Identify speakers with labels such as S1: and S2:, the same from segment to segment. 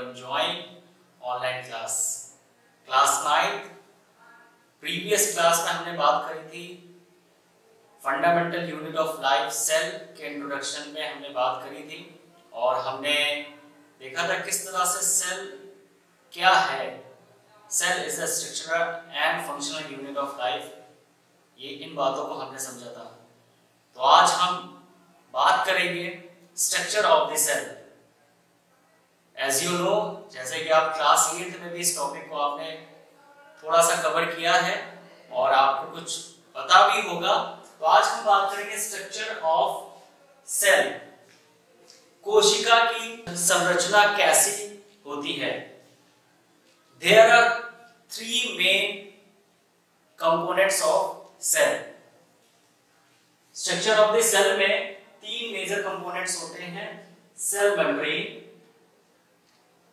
S1: enjoying online class. Class 9 previous class में हमने बात करी थी fundamental unit of life cell के इंट्रोडक्शन में हमने बात करी थी और हमने देखा था किस तरह से सेल क्या है. Cell is the structural and functional unit of life. ये इन बातों को हमने समझा था. तो आज हम बात करेंगे structure of the cell. As you know, जैसे कि आप क्लास 8 में भी इस टॉपिक को आपने थोड़ा सा कवर किया है और आपको कुछ पता भी होगा. तो आज हम बात करेंगे स्ट्रक्चर ऑफ सेल. कोशिका की संरचना कैसी होती है. There are 3 main components of cell. Structure of the cell में 3 मेजर कंपोनेंट्स होते हैं. सेल मेम्ब्रेन,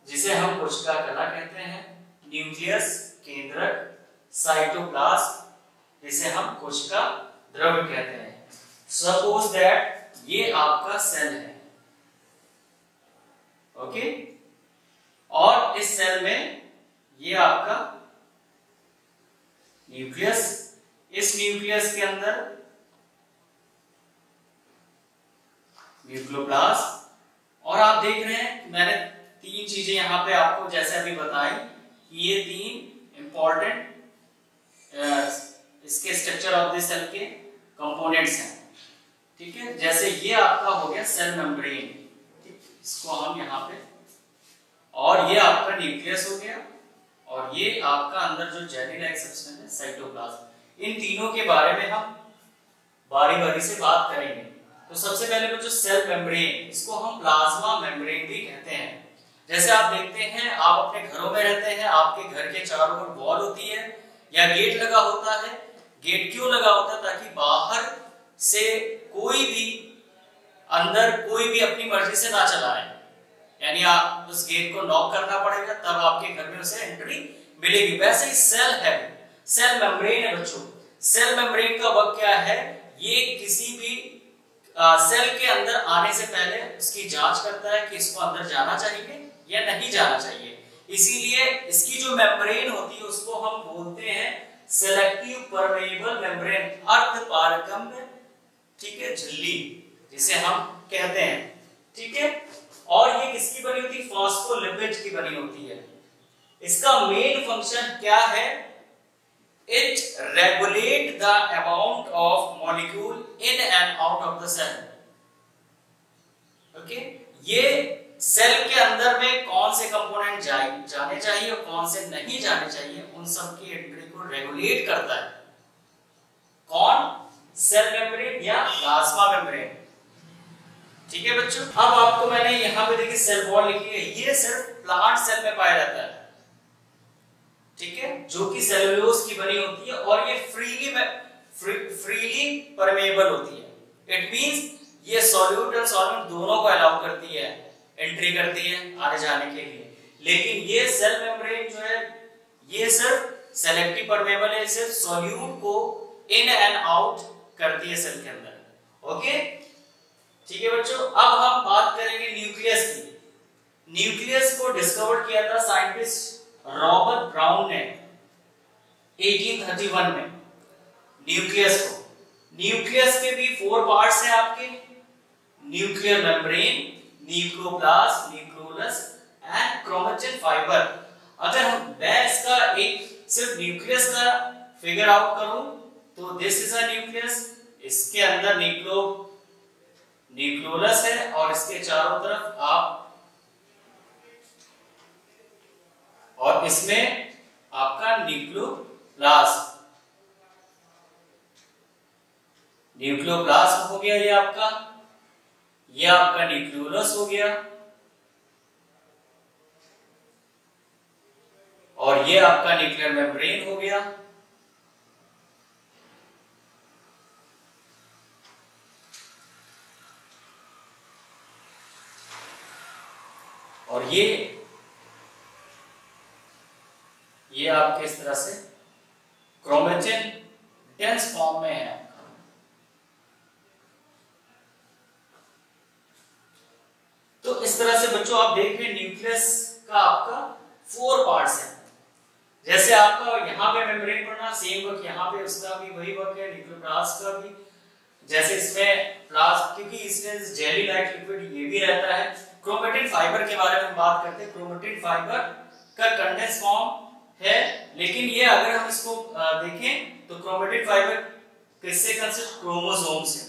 S1: जिसे हम कोशिका कला कहते हैं, न्यूक्लियस केंद्रक, साइटोप्लाज्म, जिसे हम कोशिका द्रव्य कहते हैं. सपोज दैट ये आपका सेल है, ओके, और इस सेल में ये आपका न्यूक्लियस, इस न्यूक्लियस के अंदर न्यूक्लियोप्लाज्म, और आप देख रहे हैं मैंने 3 चीजें यहां पे आपको जैसे अभी बताई कि ये 3 इंपॉर्टेंट इसके स्ट्रक्चर ऑफ द सेल के कंपोनेंट्स हैं. ठीक है, जैसे ये आपका हो गया सेल मेम्ब्रेन, इसको हम यहां पे, और ये आपका न्यूक्लियस हो गया, और ये आपका अंदर जो जेली लाइक सब्सटेंस है साइटोप्लाज्म. इन तीनों के बारे में हम बारी बारी से बात करेंगे. तो सबसे पहले बच्चों सेल मेम्ब्रेन, इसको हम प्लाज्मा मेम्ब्रेन भी कहते हैं. जैसे आप देखते हैं, आप अपने घरों में रहते हैं, आपके घर के चारों ओर वॉल होती है या गेट लगा होता है. गेट क्यों लगा होता है? ताकि बाहर से कोई भी अंदर कोई भी अपनी मर्जी से ना चला आए. यानी आप उस गेट को नॉक करना पड़ेगा, तब आपके घर में उसे एंट्री मिलेगी. वैसे ही सेल है, सेल मेम्ब्रेन है बच्चों. सेल मेम्ब्रेन का वर्क क्या है? ये किसी भी सेल के अंदर आने से पहले उसकी जांच करता है कि इसको अंदर जाना चाहिए या नहीं जाना चाहिए. इसीलिए इसकी जो मेम्ब्रेन होती है उसको हम बोलते हैं सेलेक्टिव परमेएबल मेम्ब्रेन, अर्धपारगम्य, ठीक है, झिल्ली जिसे हम कहते हैं. ठीक है, और ये किसकी बनी होती है? फॉस्फोलिपिड की बनी होती है. इसका मेन फंक्शन क्या है? It regulate the amount of molecule in and out of the cell. Okay, ये सेल के अंदर में कौन से कंपोनेंट जाने चाहिए और कौन से नहीं जाने चाहिए, उन सब की एंट्री को रेगुलेट करता है. कौन? सेल मेम्ब्रेन या प्लाज्मा मेम्ब्रेन. ठीक है बच्चों, अब आपको मैंने यहां पे देखिए सेल वॉल लिखी है. ये सिर्फ प्लांट सेल में पाया जाता है, ठीक है, जो कि सेलुलोज की बनी होती है, और ये फ्रीली परमेएबल होती है. इट मींस ये सॉल्यूट और सॉल्वेंट दोनों को अलाउ करती है, एंट्री करती है आने जाने के लिए. लेकिन ये सेल मेम्ब्रेन जो है ये सिर्फ सेलेक्टिव परमेएबल है, सिर्फ सॉल्यूट को इन एंड आउट करती है सेल के अंदर. ओके, ठीक है बच्चों, अब हम बात करेंगे न्यूक्लियस की. न्यूक्लियस को डिस्कवर किया था साइंटिस्ट रॉबर्ट ब्राउन ने 1831 में. न्यूक्लियस को, न्यूक्लियस के भी 4 पार्ट्स हैं आपके: nuclear membrane, nucleoplasm, nucleolus and chromatin fibre. अगर मैं इसका एक सिर्फ न्यूक्लियस का फिगर आउट करूं तो दिस इज अ न्यूक्लियस. इसके अंदर न्यूक्लियोलस है और इसके चारों तरफ आप, और इसमें आपका न्यूक्लियोप्लाज्म हो गया. ये आपका न्यूक्लियोलस हो गया, और ये आपका न्यूक्लियर मेम्ब्रेन हो गया, और ये आपके इस तरह से क्रोमेटिन डेंस फॉर्म में है. तो इस तरह से बच्चों आप देख रहे हैं न्यूक्लियस का का आपका 4 पार्ट्स हैं। जैसे आपका यहाँ पे मेम्ब्रेन पढ़ना, सेम वर्क यहाँ पे उसका भी वही वर्क है, न्यूक्लियोप्लास्ट का भी। जैसे इसमें प्लास्ट, क्योंकि इसमें जेली लाइक लिक्विड ये भी रहता है। क्रोमेटिन फाइबर के बारे में हम बात करते हैं। क्रोमेटिन फाइबर का कंडेंस फॉर्म है, लेकिन ये अगर हम इसको देखें तो क्रोमेटिन फाइबर किससे कंसिस्ट, क्रोमोसोम से।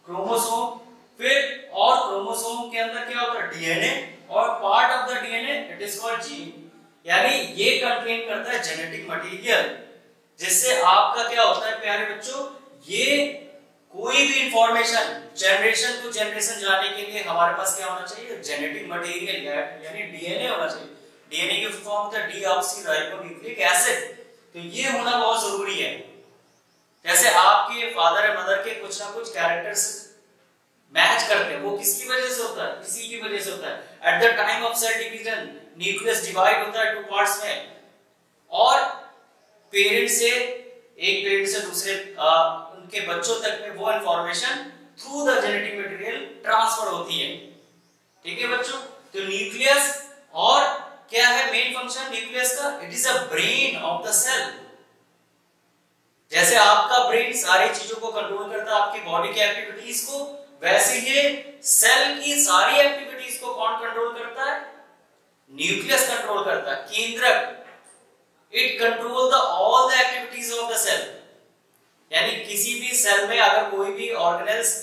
S1: क्रोमोसोम, फिर और क्रोमोसोम के अंदर क्या होता है, डीएनए, और part of the DNA it is called gene. यानी ये कंटेन करता है जेनेटिक मटेरियल, जिससे आपका क्या होता है प्यारे बच्चों, ये कोई भी इंफॉर्मेशन जनरेशन टू जनरेशन जाने के लिए हमारे पास क्या होना चाहिए, जेनेटिक मटेरियल यानी डीएनए होना चाहिए। डीएनए की फॉर्म होता है डीऑक्सीराइबोन्यूक्लिक एसिड, तो ये होना बहुत जरूरी है। जैसे आपके फादर और मदर के कुछ ना कुछ कैरेक्टर्स मैच करते हैं, वो किसकी वजह से होता है, इसी की वजह से होता है। At the time of cell division nucleus divide होता है 2 पार्ट्स में, और पेरेंट से, एक पेरेंट से दूसरे उनके बच्चों तक में वो information through the genetic material transfer होती है। ठीक है बच्चों, तो न्यूक्लियस और क्या है मेन फंक्शन न्यूक्लियस का, it is a brain of the cell. जैसे आपका ब्रेन सारी चीजों को कंट्रोल करता है, आपकी बॉडी की एक्टिविटीज को, वैसे ही सेल की सारी एक्टिविटीज को कौन कंट्रोल करता है, न्यूक्लियस कंट्रोल करता है, केंद्रक। It control the all the activities of the cell. यानी किसी भी सेल में अगर कोई भी ऑर्गेनेल्स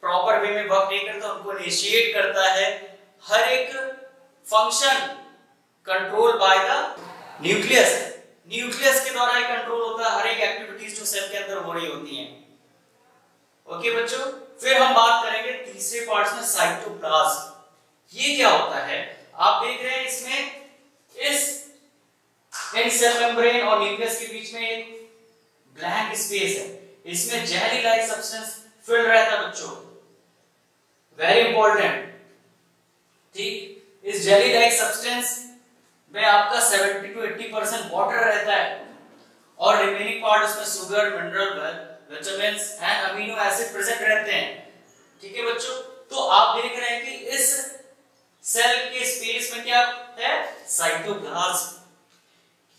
S1: प्रॉपर वे में वर्क नहीं करता, उनको इनिशिएट करता है। हर एक function control by the nucleus. Nucleus के द्वारा ही कंट्रोल होता है हर एक एक्टिविटीज जो सेल के अंदर हो रही होती हैं। ओके बच्चों, फिर हम बात करेंगे तीसरे पार्ट में, साइटोप्लाज्म। ये क्या होता है, आप देख रहे हैं इसमें इन सेल मेम्ब्रेन और न्यूक्लियस के बीच में एक ब्लैंक स्पेस है, इसमें जेली लाइक सब्सटेंस फिल रहता है बच्चों, वेरी इंपॉर्टेंट। ठीक, इस जेली लाइक सब्सटेंस में आपका 70 to 80% वाटर रहता है, और रिमेनिंग पार्ट उसमें sugar, mineral, vitamins and amino acid present रहते हैं। ठीक है बच्चों, तो आप देख रहे हैं कि इस सेल के स्पेस में क्या है, साइटोप्लाज्म।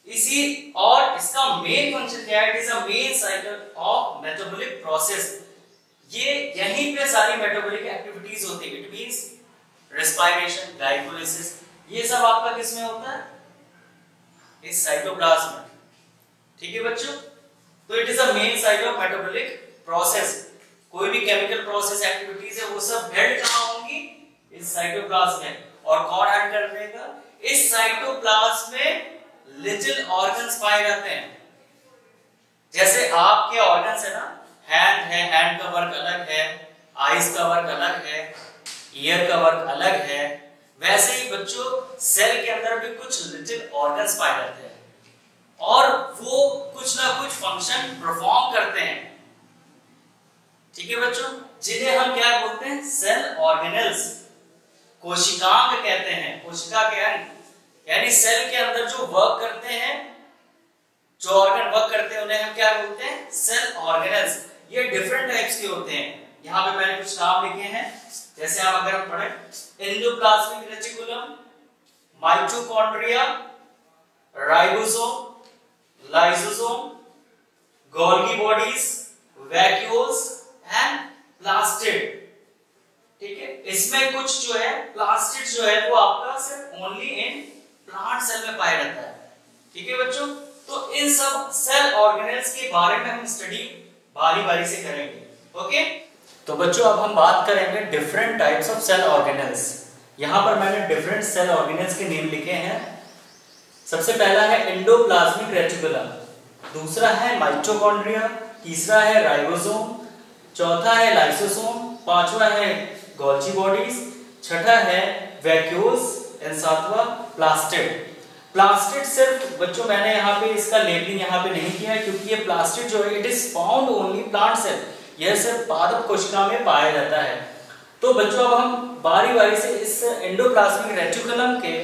S1: इसी और इसका मेन फंक्शन क्या है, it is a main cycle of metabolic process. ये यहीं पे सारी मेटाबॉलिक एक्टिविटीज होती है। इट मींस रेस्पिरेशन, ग्लाइकोलाइसिस, ये सब आपका किसमें होता है, इस साइटोप्लाज्म में। ठीक है बच्चों, तो it is a main cycle of metabolic process. कोई भी केमिकल प्रोसेस एक्टिविटीज है वो सब हेड कहां होंगी, इस साइटोप्लाज्म में। और कौन हेड कर देगा, इस साइटोप्लाज्म में लिटिल ऑर्गन्स पाए जाते हैं। जैसे आपके ऑर्गन्स है ना, हैंड है, हैंड का वर्क अलग है, आईज का वर्क अलग है, ईयर का वर्क अलग है, वैसे ही बच्चों सेल के अंदर भी कुछ लिटिल ऑर्गन्स पाए जाते हैं, और वो कुछ ना कुछ फंक्शन परफॉर्म करते हैं। ठीक है बच्चों, जिन्हें हम क्या बोलते हैं, सेल ऑर्गेनेल्स, कोशिकांग कहते हैं। कोशिका के अंग यानी सेल के अंदर जो वर्क करते हैं, जो ऑर्गन वर्क करते हैं, उन्हें हम क्या बोलते हैं, सेल ऑर्गेनेल्स। ये डिफरेंट टाइप्स के होते हैं। यहाँ पे मैंने कुछ नाम लिखे हैं, जैसे आप अगर हम पढ़ें, endoplasmic reticulum, mitochondria, ribosome, lysosome, Golgi bodies, vacuoles and plastid. ठीक है, इसमें कुछ जो है प्लास्टिड जो है वो आपका सिर्फ ओनली इन प्लांट सेल में पाया जाता है। ठीक है बच्चों, तो इन सब सेल ऑर्गेनेल्स के बारे में हम स्टडी बारी-बारी से करेंगे। ओके, तो बच्चों अब हम बात करेंगे different types of cell organelles. यहाँ पर मैंने डिफरेंट सेल ऑर्गेनेल्स के नेम लिखे हैं। सबसे पहला है एंडोप्लाज्मिक रेटिकुलम, दूसरा है माइटोकॉन्ड्रिया, तीसरा है राइबोसोम, चौथा है लाइसोसोम, पांचवा है गोल्गी बॉडीज, छठा है वैक्यूल्स एंड सातवां प्लास्टिड। प्लास्टिड सिर्फ बच्चों मैंने यहाँ पे इसका लेबलिंग यहाँ पे नहीं किया है, क्योंकि ये प्लास्टिड जो है it is found only plant cell, यह सिर्फ पादप कोशिका में पाया जाता है। तो बच्चों अब हम बारी-बारी से इस एंडोप्लाज्मिक रेटिकुलम के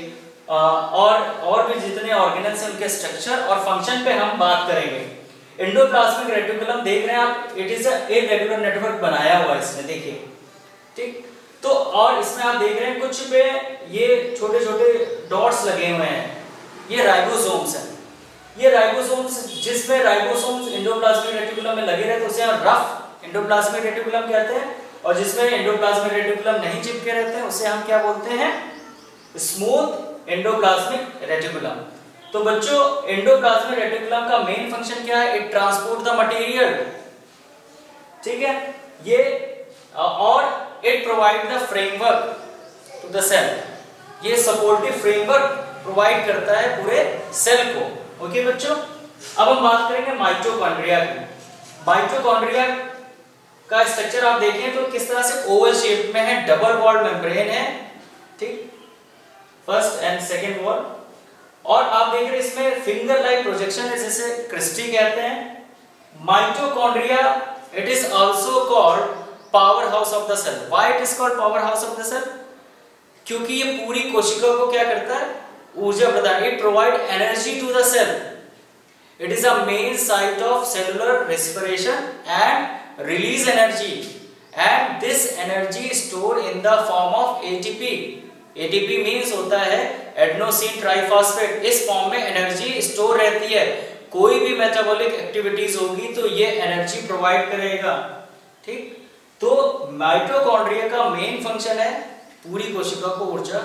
S1: और भी जितने ऑर्गेनेल्स हैं उनके स्ट्रक्चर और फंक्शन पे हम बात करेंगे। एंडोप्लाज्मिक रेटिकुलम देख रहे हैं आप, it is a irregular network बनाया हुआ है इसमें, देखिए। ठीक, तो और इसमें आप देख रहे हैं कुछ पे ये छोटे छोटे डॉट्स लगे हुए हैं, ये राइबोसोम्स हैं। ये राइबोसोम्स, जिसमें राइबोसोम्स एंडोप्लाज्मिक रेटिकुलम में लगे रहते हैं उसे हम रफ एंडोप्लाज्मिक रेटिकुलम कहते हैं, और जिसमें एंडोप्लाज्मिक रेटिकुलम नहीं चिपके रहते हैं उसे हम क्या बोलते हैं, स्मूथ एंडोप्लाज्मिक रेटिकुलम। तो बच्चों एंडोप्लाज्मिक रेटिकुलम का मेन फंक्शन क्या है, इट ट्रांसपोर्ट द मटेरियल, ठीक है, ये और it provide the framework to the cell, ये सपोर्टिव फ्रेमवर्क प्रोवाइड करता है पूरे सेल को। ओके बच्चों, अब हम बात करेंगे माइटोकॉन्ड्रिया की। माइटोकॉन्ड्रिया का स्ट्रक्चर आप देखें तो किस तरह से ओवल शेप में है, डबल वॉल्ड मेम्ब्रेन है, ठीक, फर्स्ट एंड सेकंड वॉल, और आप देख रहे हैं इसमें फिंगर लाइक प्रोजेक्शन है जिसे क्रिस्टी कहते हैं। Mitochondria it is also called power house of the cell. Why it is called power house of the cell, क्योंकि ये पूरी कोशिका को क्या करता है, ऊर्जा प्रदान, it provide energy to the cell, it is a main site of cellular respiration and release energy, and this energy store in the form of ATP. ATP means होता है एडेनोसिन ट्राइफॉस्फेट, इस फॉर्म में energy store रहती है। कोई भी metabolic activities होगी तो ये एनर्जी प्रोवाइड करेगा, ठीक। तो माइटोकॉन्ड्रिया का मेन फंक्शन है पूरी कोशिका को ऊर्जा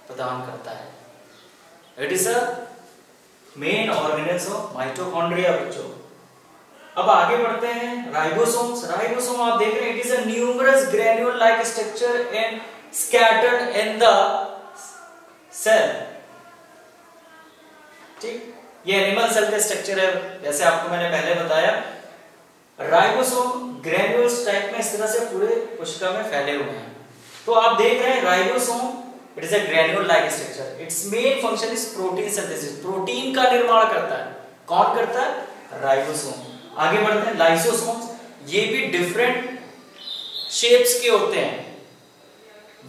S1: प्रदान करता है। It is a main organelles of mitochondria बच्चों। अब आगे बढ़ते हैं राइबोसोम्स। राइबोसोम आप देख रहे हैं, it is a numerous granule like structure and scattered in the cell, ठीक, ये एनिमल सेल का स्ट्रक्चर है, जैसे आपको मैंने पहले बताया। राइबोसोम ग्रैन्यूल्स टाइप में इस तरह से पूरे कोशिका में फैले हुए हैं। तो आप देख रहे हैं ribosome it is a granule like structure, it's main function is protein synthesis, protein का निर्माण करता है। कौन करता है, राइबोसोम। आगे बढ़ते हैं लाइसोसोम्स, ये भी डिफरेंट शेप्स के होते हैं,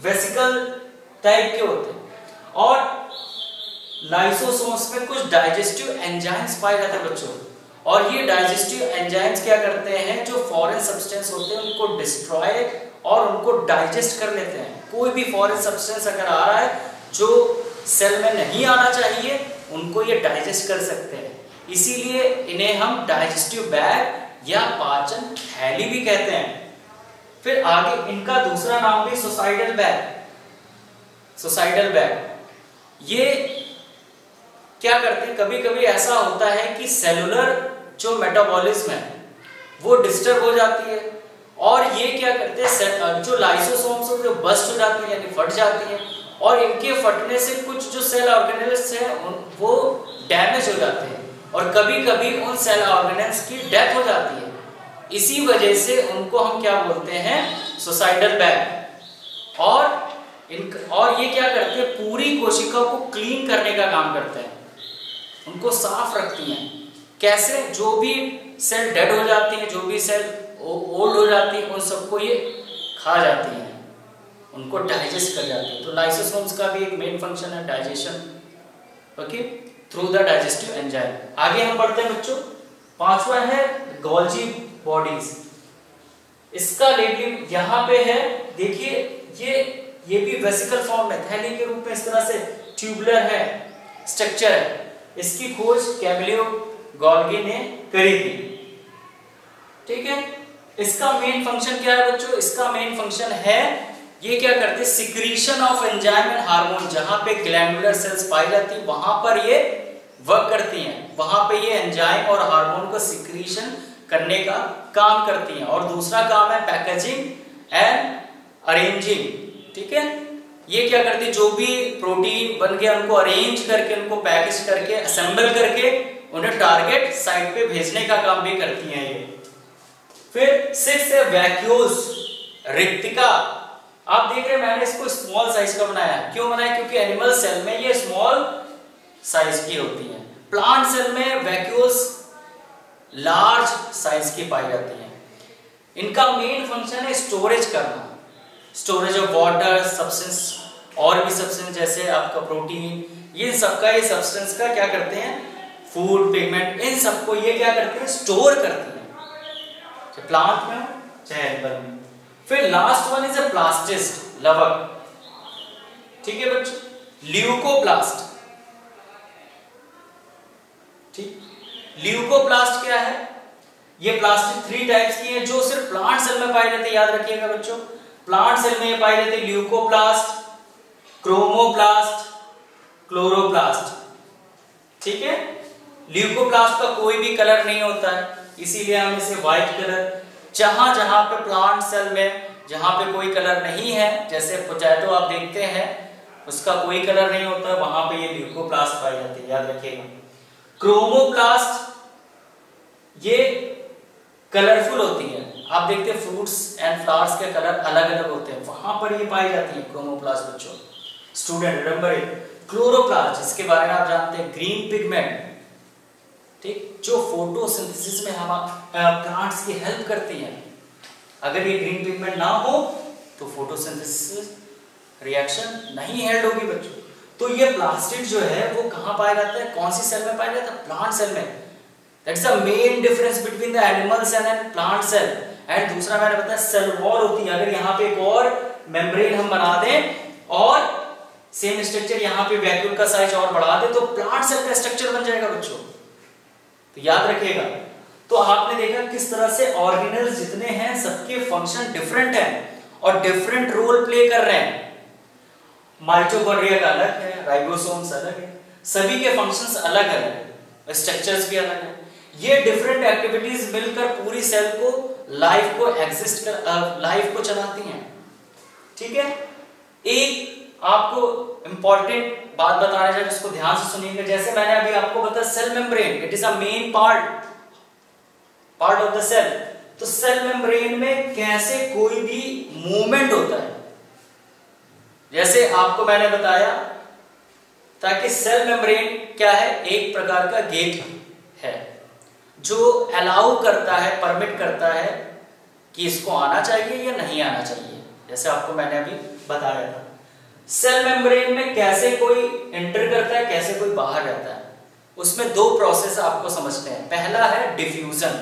S1: वेसिकल टाइप के होते हैं, और लाइसोसोम्स में कुछ डाइजेस्टिव एंजाइम्स पाए जाते हैं बच्चों, और ये डाइजेस्टिव एंजाइम्स क्या करते हैं, जो फॉरेन सब्सटेंस होते हैं उनको डिस्ट्रॉय और उनको डाइजेस्ट कर लेते हैं। कोई भी फॉरेन सब्सटेंस अगर आ रहा है जो सेल में नहीं आना चाहिए, उनको ये डाइजेस्ट कर सकते हैं, इसीलिए इन्हें हम डाइजेस्टिव बैग या पाचन थैली भी कहते हैं। फिर आगे इनका दूसरा नाम भी सुसाइडल बैग, सुसाइडल बैग। ये क्या करते हैं, कभी कभी ऐसा होता है कि सेलुलर जो मेटाबॉलिज्म है वो डिस्टर्ब हो जाती है, और ये क्या करते हैं, जो लाइसोसोम्स जो बस्ट हो जाती है यानी फट जाती है, और इनके फटने से कुछ जो सेल ऑर्गेनेल्स हैं वो डैमेज हो जाते हैं, और कभी कभी उन सेल ऑर्गेनेल्स की डेथ हो जाती है। इसी वजह से उनको हम क्या बोलते हैं, सुसाइडल बैग। और ये क्या करते हैं, पूरी कोशिका को क्लीन करने का काम करते हैं, उनको साफ रखती हैं। कैसे, जो भी सेल डेड हो जाती है, जो भी सेल ओल्ड हो जाती है, उन सबको ये खा जाती हैं, उनको डाइजेस्ट कर जाती है। तो लाइसोसोम्स का भी एक मेन फंक्शन है digestion, okay, through the digestive enzyme. आगे हम बढ़ते हैं बच्चों, पांचवा है गोल्जी बॉडीज। इसका लेबलिंग यहाँ पे है, देखिए ये भी वेसिकल फॉर्म में थैली के रूप में इस तरह से ट्यूबुलर है, स्ट्रक्चर है। इसकी खोज कैमिलियो गोल्गी ने करी थी, ठीक है। इसका मेन फंक्शन क्या है बच्चों, इसका मेन फंक्शन है ये क्या करते हैं, secretion of enzyme and hormone. जहां पे ग्लैंडुलर सेल्स पाई जाती है वहां पर ये वर्क करती हैं, वहां पे ये एंजाइम और हार्मोन को सिक्रीशन करने का काम करती हैं। और दूसरा काम है पैकेजिंग एंड अरेंजिंग, ठीक है। ये क्या करती है, जो भी प्रोटीन बन गया उनको अरेंज करके, उनको पैकेज करके, असेंबल करके उन्हें टारगेट साइट पे भेजने का काम भी करती हैं ये। फिर 6 है वैक्यूल्स, रिक्तिका। आप देख रहे हैं मैंने इसको स्मॉल साइज का बनाया, क्यों बनाया, क्योंकि एनिमल सेल में ये स्मॉल साइज की होती हैं, प्लांट सेल में वैक्यूल्स लार्ज साइज की पाई जाती हैं। इनका मेन फंक्शन है स्टोरेज करना, स्टोरेज ऑफ वाटर, सब्सटेंस, और भी सब्सटेंस जैसे आपका प्रोटीन, ये सबका, ये सब्सटेंस का क्या करते हैं, फूड, पिगमेंट, इन सबको ये क्या करते हैं, स्टोर करते हैं, चाहे प्लांट में चाहे एनिमल में। फिर लास्ट वन इज अ प्लास्टिस्ट। लवक, ठीक है बच्चों। ल्यूकोप्लास्ट, ठीक, ल्यूकोप्लास्ट क्या है? ये प्लास्टिक 3 टाइप्स की है जो सिर्फ प्लांट सेल में पाए जाते हैं, याद रखिएगा बच्चों। प्लांट सेल में ये पाए जाते हैं ल्यूकोप्लास्ट, क्रोमोप्लास्ट, क्लोरोप्लास्ट, ठीक है। ल्यूकोप्लास्ट का कोई भी कलर नहीं होता है, इसीलिए हम इसे व्हाइट कलर, जहां जहां पे प्लांट सेल में जहां पे कोई कलर नहीं है, जैसे पोटैटो आप देखते हैं उसका कोई कलर नहीं होता है, वहां पे ये ल्यूकोप्लास्ट पाई जाती है, याद रखिएगा। क्रोमोप्लास्ट ये कलरफुल होती है, आप देखते हैं फ्रूट्स एंड फ्लावर्स के कलर अलग अलग होते हैं, वहां पर ये पाई जाती है क्रोमोप्लास्ट बच्चों। Student remember it. क्लोरोप्लास्ट जिसके बारे में आप जानते हैं, ग्रीन पिगमेंट, ठीक, जो फोटोसिंथेसिस में हम प्लांट्स की हेल्प करती हैं। अगर ये ग्रीन पिगमेंट ना हो तो फोटोसिंथेसिस रिएक्शन नहीं हेल्ड होगी बच्चों। तो ये प्लास्टिड जो है वो कहां पाया जाता है, कौन सी सेल में पाया जाता है? प्लांट सेल में। That's the main difference between the animal cell and plant cell. And दूसरा मैंने बताया सेल वॉल होती है, अगर यहाँ पे एक और मेम्ब्रेन हम बना दें और सेम स्ट्रक्चर यहाँ पे वैक्यूल का साइज और बढ़ा दे तो प्लांट सेल का स्ट्रक्चर बन जाएगा बच्चों, तो याद रखिएगा। तो आपने देखा किस तरह से ऑर्गेनेल्स जितने हैं सबके फंक्शन डिफरेंट हैं और डिफरेंट रोल प्ले कर रहे हैं। माइटोकॉन्ड्रिया का अलग है, राइबोसोम्स अलग है, सभी के फंक्शंस अलग अलग है, स्ट्रक्चर्स भी अलग है। ये डिफरेंट एक्टिविटीज मिलकर पूरी सेल को लाइफ को चलाती हैं, ठीक है। एक आपको इंपॉर्टेंट बात बताने चाहिए जिसको ध्यान से सुनिएगा। जैसे मैंने अभी आपको बताया cell membrane, it is a main part of the cell. तो सेल मेम्ब्रेन में कैसे कोई भी मूवमेंट होता है, जैसे आपको मैंने बताया ताकि सेल मेम्ब्रेन क्या है, एक प्रकार का गेट है जो अलाउ करता है, परमिट करता है कि इसको आना चाहिए या नहीं आना चाहिए, जैसे आपको मैंने अभी बताया था। सेल मेम्ब्रेन में कैसे कोई एंटर करता है, कैसे कोई बाहर रहता है, उसमें 2 प्रोसेस आपको समझते हैं। पहला है डिफ्यूजन।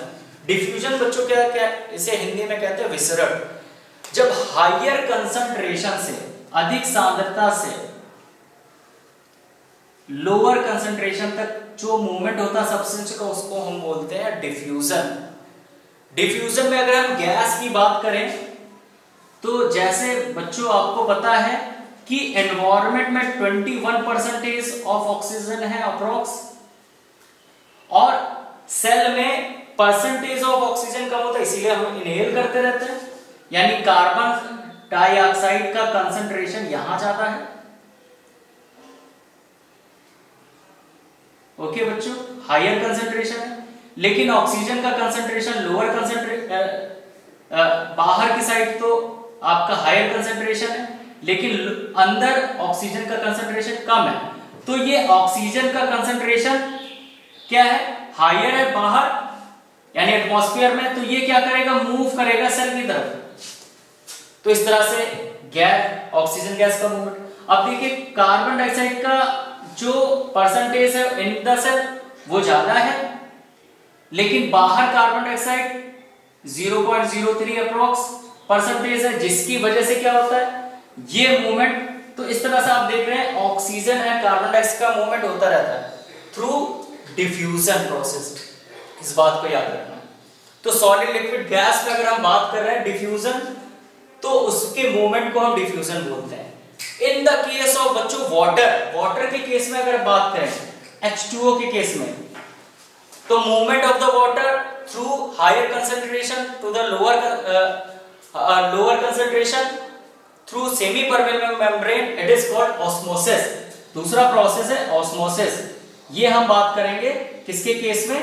S1: डिफ्यूजन बच्चों क्या क्या, इसे हिंदी में कहते हैं विसरण। जब हायर कंसंट्रेशन से, अधिक सांद्रता से लोअर कंसंट्रेशन तक जो मूवमेंट होता है सब्सटेंस का, उसको हम बोलते हैं डिफ्यूजन। डिफ्यूजन में अगर हम गैस की बात करें तो जैसे बच्चों आपको पता है कि एनवायरनमेंट में 21% ऑफ ऑक्सीजन है अप्रोक्स, और सेल में परसेंटेज ऑफ ऑक्सीजन कम होता है, इसीलिए हम इनहेल करते रहते हैं, यानी कार्बन डाइऑक्साइड का कंसंट्रेशन यहां जाता है। ओके बच्चों, हायर कंसंट्रेशन है, लेकिन ऑक्सीजन का कंसंट्रेशन लोअर बाहर की साइड तो आपका हायर कंसंट्रेशन है, लेकिन अंदर ऑक्सीजन का कंसंट्रेशन कम है। तो ये ऑक्सीजन का कंसंट्रेशन क्या है, हायर है बाहर यानी एटमॉस्फेयर में, तो ये क्या करेगा, मूव करेगा सेल की तरफ। तो इस तरह से गैस, ऑक्सीजन गैस का मूवमेंट। अब देखिए कार्बन डाइऑक्साइड का जो परसेंटेज है इन द सेल वो ज्यादा है, लेकिन बाहर कार्बन डाइऑक्साइड 0.03 अप्रोक्स परसेंटेज है, जिसकी वजह से क्या होता है ये मूवमेंट। तो इस तरह से आप देख रहे हैं ऑक्सीजन एंड कार्बन डाइऑक्साइड का मूवमेंट होता रहता है थ्रू डिफ्यूजन प्रोसेस, इस बात को याद रखना। तो सॉलिड लिक्विड गैस में अगर हम बात कर रहे हैं डिफ्यूजन, तो उसके मूवमेंट को हम डिफ्यूजन बोलते हैं। इन द केस ऑफ बच्चों वाटर के केस में अगर बात करें H2O के केस में, तो movement of the water through higher concentration to the lower concentration through semi permeable membrane, it is called osmosis. दूसरा प्रोसेस है ऑस्मोसिस, ये हम बात करेंगे किसके केस में,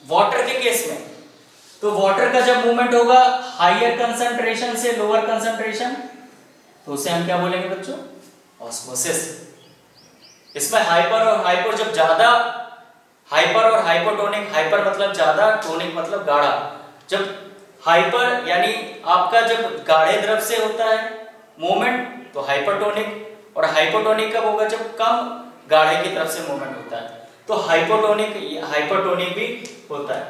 S1: वाटर के केस में। तो वाटर का जब मूवमेंट होगा हायर कंसंट्रेशन से लोअर कंसंट्रेशन, तो उसे हम क्या बोलेंगे बच्चों, ऑस्मोसिस। इसमें हाइपर और हाइपर जब ज्यादा, हाइपर और हाइपोटोनिक, हाइपर मतलब ज्यादा, टोनिक मतलब गाढ़ा। जब हाइपर यानी आपका जब गाढ़े द्रव से होता है मूवमेंट तो हाइपरटोनिक, और हाइपोटोनिक कब होगा, जब कम गाढ़े की तरफ से मूवमेंट होता है तो हाइपोटोनिक भी होता है,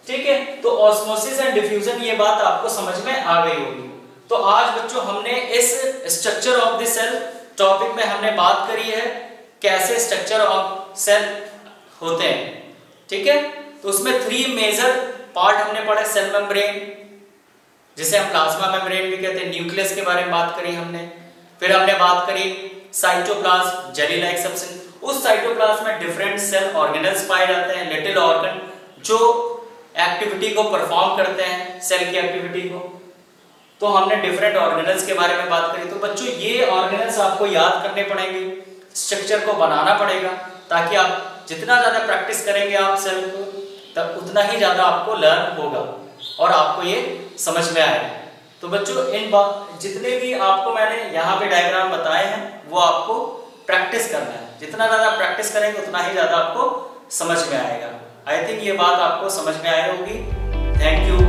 S1: ठीक है। तो ऑस्मोसिस एंड डिफ्यूजन, ये बात आपको समझ में आ गई होगी। तो आज बच्चों हमने इस structure of the cell topic में हमने बात करी है कैसे स्ट्रक्चर ऑफ सेल होते हैं, ठीक है। तो उसमें 3 मेजर पार्ट हमने पढ़े, सेल मेम्ब्रेन जिसे हम प्लाज्मा मेम्ब्रेन भी कहते हैं, न्यूक्लियस के बारे में बात करी हमने, फिर हमने बात करी साइटोप्लाज्म जेली लाइक सब्सटेंस। उस साइटोप्लाज्म में डिफरेंट सेल ऑर्गेनल्स पाए जाते हैं, लिटिल ऑर्गन जो एक्टिविटी को परफॉर्म करते हैं, सेल की एक्टिविटी को। तो हमने डिफरेंट ऑर्गेनल्स के बारे में बात करी। तो बच्चों ये ऑर्गेनल्स आपको याद करने पड़ेंगे, स्ट्रक्चर को बनाना पड़ेगा, ताकि आप जितना ज्यादा प्रैक्टिस करेंगे आप सेल को तब उतना ही ज्यादा आपको लर्न होगा और आपको ये समझ में आएगा। तो बच्चों इन जितने भी आपको मैंने यहाँ पे डायग्राम बताए हैं वो आपको प्रैक्टिस करना है, जितना ज्यादा प्रैक्टिस करेंगे उतना ही ज्यादा आपको समझ में आएगा। आई थिंक ये बात आपको समझ में आई होगी। Thank you.